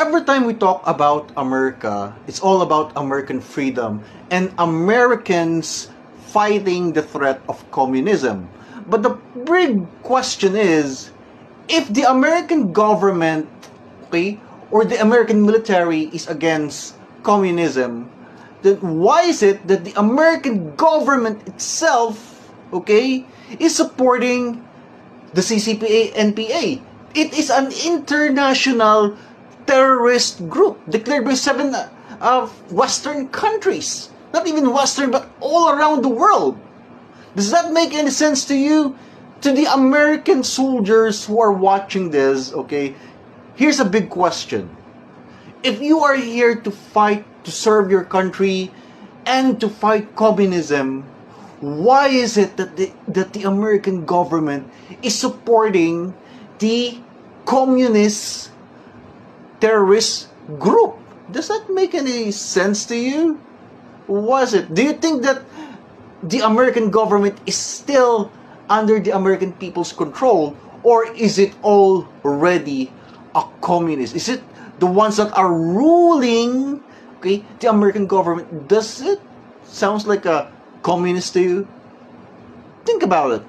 every time we talk about America, it's all about American freedom and Americans fighting the threat of communism. But the big question is, if the American government, okay, or the American military is against communism, then why is it that the American government itself, okay, is supporting the CCP-NPA? It is an international terrorist group declared by 7 Western countries. Not even Western, but all around the world. Does that make any sense to you? To the American soldiers who are watching this, okay, here's a big question. If you are here to fight, to serve your country, and to fight communism, why is it that the American government is supporting the communist terrorist group? Does that make any sense to you? Was it? Do you think that the American government is still under the American people's control, or is it already a communist? Is it the ones that are ruling, okay, the American government? Does it sounds like a communist to you? Think about it.